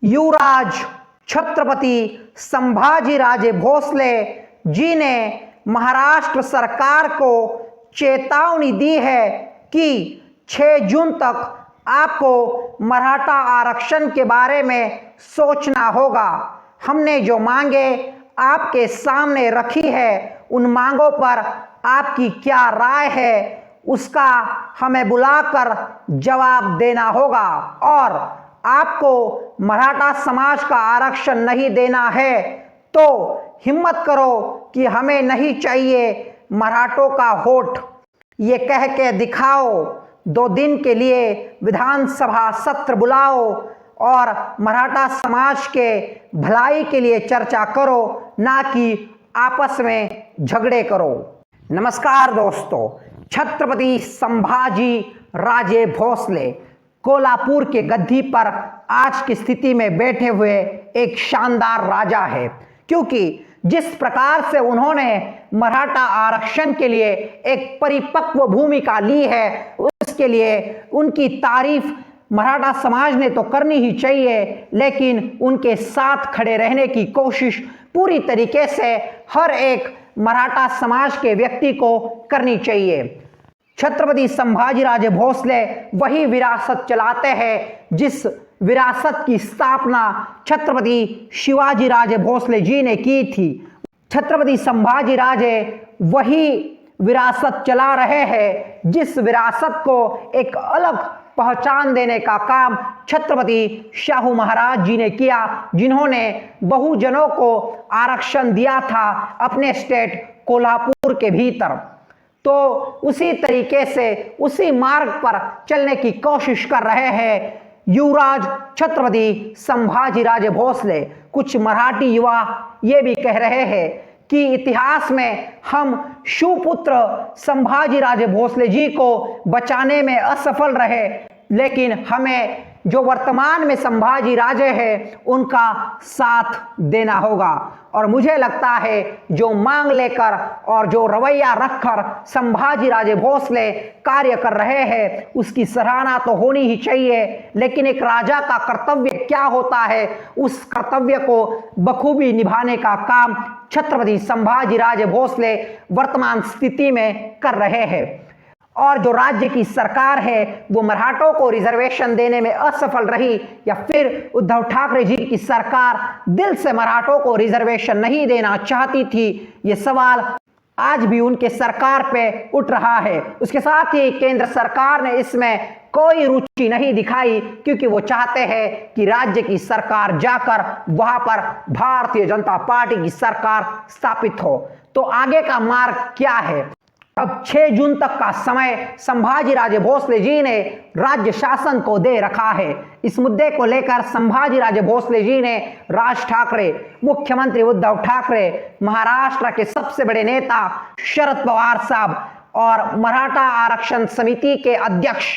युवराज छत्रपति संभाजीराजे भोसले जी ने महाराष्ट्र सरकार को चेतावनी दी है कि 6 जून तक आपको मराठा आरक्षण के बारे में सोचना होगा। हमने जो मांगे आपके सामने रखी है, उन मांगों पर आपकी क्या राय है, उसका हमें बुलाकर जवाब देना होगा। और आपको मराठा समाज का आरक्षण नहीं देना है तो हिम्मत करो कि हमें नहीं चाहिए मराठों का वोट, ये कह के दिखाओ। 2 दिन के लिए विधानसभा सत्र बुलाओ और मराठा समाज के भलाई के लिए चर्चा करो, ना कि आपस में झगड़े करो। नमस्कार दोस्तों, छत्रपति संभाजी राजे भोसले कोल्हापुर के गद्दी पर आज की स्थिति में बैठे हुए एक शानदार राजा है, क्योंकि जिस प्रकार से उन्होंने मराठा आरक्षण के लिए एक परिपक्व भूमिका ली है, उसके लिए उनकी तारीफ मराठा समाज ने तो करनी ही चाहिए, लेकिन उनके साथ खड़े रहने की कोशिश पूरी तरीके से हर एक मराठा समाज के व्यक्ति को करनी चाहिए। छत्रपति संभाजीराजे भोसले वही विरासत चलाते हैं जिस विरासत की स्थापना छत्रपति शिवाजीराजे भोसले जी ने की थी। छत्रपति संभाजीराजे वही विरासत चला रहे हैं जिस विरासत को एक अलग पहचान देने का काम छत्रपति शाहू महाराज जी ने किया, जिन्होंने बहुजनों को आरक्षण दिया था अपने स्टेट कोल्हापुर के भीतर। तो उसी तरीके से उसी मार्ग पर चलने की कोशिश कर रहे हैं युवराज छत्रपति संभाजीराजे भोसले। कुछ मराठी युवा ये भी कह रहे हैं कि इतिहास में हम सुपुत्र संभाजीराजे भोसले जी को बचाने में असफल रहे, लेकिन हमें जो वर्तमान में संभाजी राजे हैं उनका साथ देना होगा। और मुझे लगता है जो मांग लेकर और जो रवैया रखकर संभाजी राजे भोसले कार्य कर रहे हैं, उसकी सराहना तो होनी ही चाहिए, लेकिन एक राजा का कर्तव्य क्या होता है, उस कर्तव्य को बखूबी निभाने का काम छत्रपति संभाजी राजे भोसले वर्तमान स्थिति में कर रहे हैं। और जो राज्य की सरकार है वो मराठों को रिजर्वेशन देने में असफल रही, या फिर उद्धव ठाकरे जी की सरकार दिल से मराठों को रिजर्वेशन नहीं देना चाहती थी, ये सवाल आज भी उनके सरकार पे उठ रहा है। उसके साथ ही केंद्र सरकार ने इसमें कोई रुचि नहीं दिखाई, क्योंकि वो चाहते हैं कि राज्य की सरकार जाकर वहां पर भारतीय जनता पार्टी की सरकार स्थापित हो। तो आगे का मार्ग क्या है? अब 6 जून तक का समय संभाजीराजे भोसले जी ने राज्य शासन को दे रखा है। इस मुद्दे को लेकर संभाजीराजे भोसले जी ने राज ठाकरे, मुख्यमंत्री उद्धव ठाकरे, महाराष्ट्र के सबसे बड़े नेता शरद पवार साहब और मराठा आरक्षण समिति के अध्यक्ष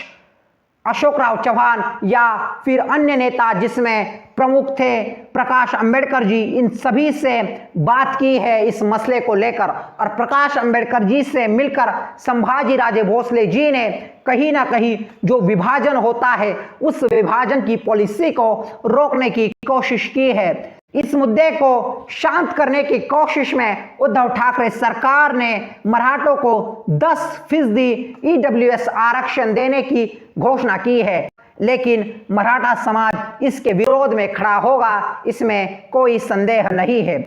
अशोक राव चौहान, या फिर अन्य नेता जिसमें प्रमुख थे प्रकाश अंबेडकर जी, इन सभी से बात की है इस मसले को लेकर। और प्रकाश अंबेडकर जी से मिलकर संभाजीराजे भोसले जी ने कहीं ना कहीं जो विभाजन होता है उस विभाजन की पॉलिसी को रोकने की कोशिश की है। इस मुद्दे को शांत करने की कोशिश में उद्धव ठाकरे सरकार ने मराठों को 10% ईडब्ल्यूएस आरक्षण देने की घोषणा की है, लेकिन मराठा समाज इसके विरोध में खड़ा होगा, इसमें कोई संदेह नहीं है।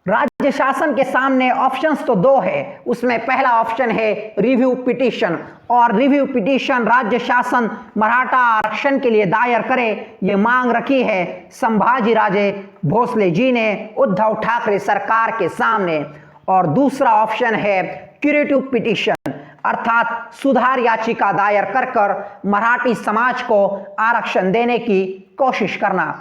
राज्य शासन के सामने ऑप्शंस तो 2 है, उसमें पहला ऑप्शन है रिव्यू पिटीशन, और रिव्यू पिटीशन राज्य शासन मराठा आरक्षण के लिए दायर करे, ये मांग रखी है संभाजीराजे भोसले जी ने उद्धव ठाकरे सरकार के सामने। और दूसरा ऑप्शन है क्यूरेटिव पिटीशन, अर्थात सुधार याचिका दायर कर मराठी समाज को आरक्षण देने की कोशिश करना।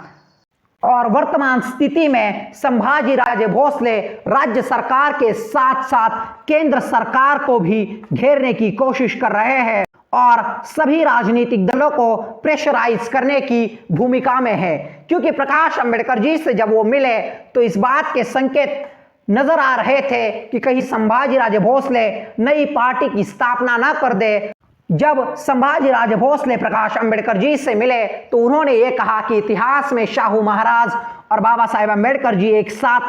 और वर्तमान स्थिति में संभाजीराजे भोसले राज्य सरकार के साथ साथ केंद्र सरकार को भी घेरने की कोशिश कर रहे हैं और सभी राजनीतिक दलों को प्रेशराइज करने की भूमिका में है, क्योंकि प्रकाश अंबेडकर जी से जब वो मिले तो इस बात के संकेत नजर आ रहे थे कि कहीं संभाजीराजे भोसले नई पार्टी की स्थापना ना कर दे जब संभाजी राजे भोसले प्रकाश अंबेडकर जी से मिले तो उन्होंने ये कहा कि इतिहास में शाहू महाराज और बाबा साहेब अंबेडकर जी एक साथ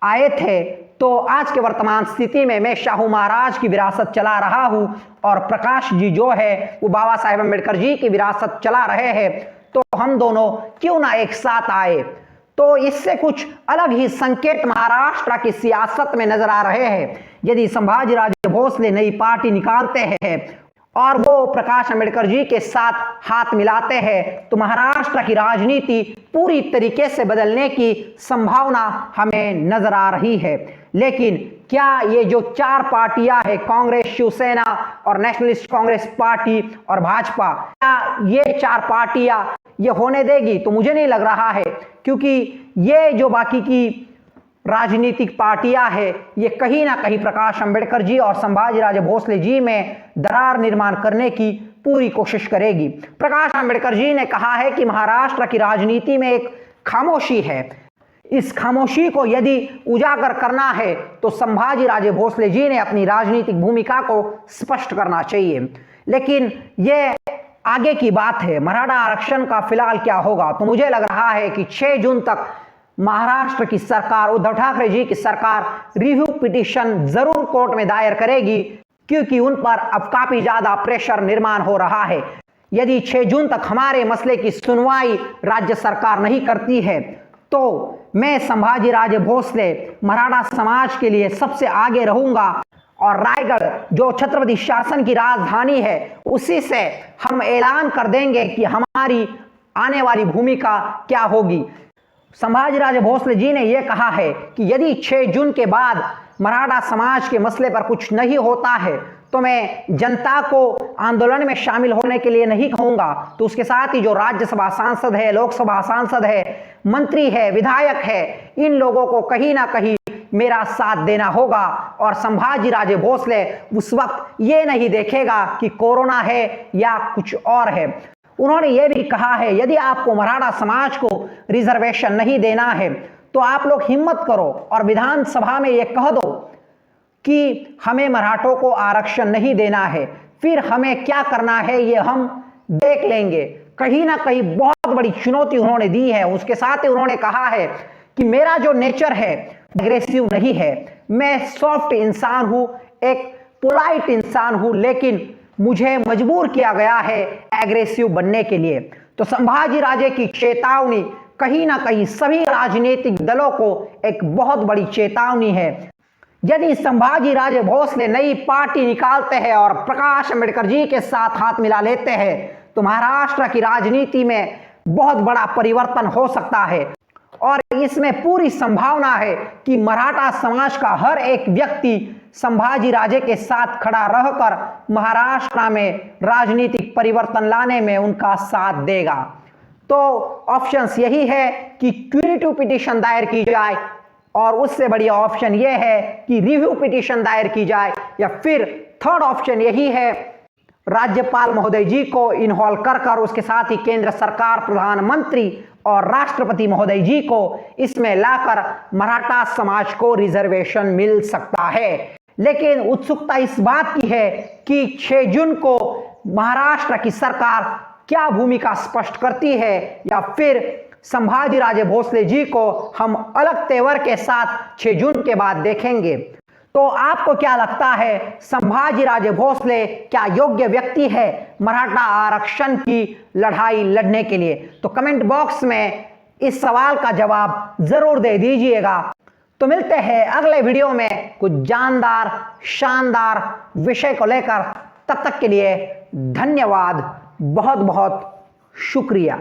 आए थे, तो आज के वर्तमान स्थिति में मैं शाहू महाराज की विरासत चला रहा हूं और प्रकाश जी जो है वो बाबा साहेब अंबेडकर जी की विरासत चला रहे हैं, तो हम दोनों क्यों ना एक साथ आए। तो इससे कुछ अलग ही संकेत महाराष्ट्र की सियासत में नजर आ रहे हैं। यदि संभाजी राजे भोसले नई पार्टी निकालते हैं और वो प्रकाश अंबेडकर जी के साथ हाथ मिलाते हैं तो महाराष्ट्र की राजनीति पूरी तरीके से बदलने की संभावना हमें नजर आ रही है। लेकिन क्या ये जो चार पार्टियां हैं, कांग्रेस, शिवसेना और नेशनलिस्ट कांग्रेस पार्टी और भाजपा, क्या ये चार पार्टियां ये होने देगी? तो मुझे नहीं लग रहा है, क्योंकि ये जो बाकी की राजनीतिक पार्टियां हैं ये कहीं ना कहीं प्रकाश अंबेडकर जी और संभाजी राजे भोसले जी में दरार निर्माण करने की पूरी कोशिश करेगी। प्रकाश अंबेडकर जी ने कहा है कि महाराष्ट्र की राजनीति में एक खामोशी है, इस खामोशी को यदि उजागर करना है तो संभाजी राजे भोसले जी ने अपनी राजनीतिक भूमिका को स्पष्ट करना चाहिए। लेकिन यह आगे की बात है। मराठा आरक्षण का फिलहाल क्या होगा? तो मुझे लग रहा है कि 6 जून तक महाराष्ट्र की सरकार, उद्धव ठाकरे जी की सरकार रिव्यू पिटीशन जरूर कोर्ट में दायर करेगी, क्योंकि उन पर अब काफी ज्यादा प्रेशर निर्माण हो रहा है। यदि 6 जून तक हमारे मसले की सुनवाई राज्य सरकार नहीं करती है तो मैं संभाजी राजे भोसले मराठा समाज के लिए सबसे आगे रहूंगा और रायगढ़ जो छत्रपति शासन की राजधानी है उसी से हम ऐलान कर देंगे कि हमारी आने वाली भूमिका क्या होगी। संभाजी राजे भोसले जी ने यह कहा है कि यदि 6 जून के बाद मराठा समाज के मसले पर कुछ नहीं होता है तो मैं जनता को आंदोलन में शामिल होने के लिए नहीं कहूंगा। तो उसके साथ ही जो राज्यसभा सांसद है, लोकसभा सांसद है, मंत्री है, विधायक है, इन लोगों को कहीं ना कहीं मेरा साथ देना होगा। और संभाजी राजे भोसले उस वक्त ये नहीं देखेगा कि कोरोना है या कुछ और है। उन्होंने ये भी कहा है यदि आपको मराठा समाज को रिजर्वेशन नहीं देना है तो आप लोग हिम्मत करो और विधानसभा में ये कह दो कि हमें मराठों को आरक्षण नहीं देना है, फिर हमें क्या करना है ये हम देख लेंगे। कहीं ना कहीं बहुत बड़ी चुनौती उन्होंने दी है। उसके साथ ही उन्होंने कहा है कि मेरा जो नेचर है एग्रेसिव नहीं है, मैं सॉफ्ट इंसान हूं, एक पोलाइट इंसान हूं, लेकिन मुझे मजबूर किया गया है एग्रेसिव बनने के लिए। तो संभाजी राजे की चेतावनी कहीं ना कहीं सभी राजनीतिक दलों को एक बहुत बड़ी चेतावनी है। यदि संभाजी राजे भोसले नई पार्टी निकालते हैं और प्रकाश अंबेडकर जी के साथ हाथ मिला लेते हैं तो महाराष्ट्र की राजनीति में बहुत बड़ा परिवर्तन हो सकता है और इसमें पूरी संभावना है कि मराठा समाज का हर एक व्यक्ति संभाजी राजे के साथ खड़ा रहकर महाराष्ट्र में राजनीतिक परिवर्तन लाने में उनका साथ देगा। तो ऑप्शंस यही है कि क्यूरेटिव पिटीशन दायर की जाए और उससे बढ़िया ऑप्शन यह है कि रिव्यू पिटीशन दायर की जाए, या फिर थर्ड ऑप्शन यही है राज्यपाल महोदय जी को इन्वॉल्व कर उसके साथ ही केंद्र सरकार, प्रधानमंत्री और राष्ट्रपति महोदय जी को इसमें लाकर मराठा समाज को रिजर्वेशन मिल सकता है। लेकिन उत्सुकता इस बात की है कि 6 जून को महाराष्ट्र की सरकार क्या भूमिका स्पष्ट करती है, या फिर संभाजी राजे भोसले जी को हम अलग तेवर के साथ 6 जून के बाद देखेंगे। तो आपको क्या लगता है, संभाजी राजे भोसले क्या योग्य व्यक्ति है मराठा आरक्षण की लड़ाई लड़ने के लिए? तो कमेंट बॉक्स में इस सवाल का जवाब जरूर दे दीजिएगा। तो मिलते हैं अगले वीडियो में कुछ जानदार शानदार विषय को लेकर। तब तक के लिए धन्यवाद, बहुत बहुत शुक्रिया।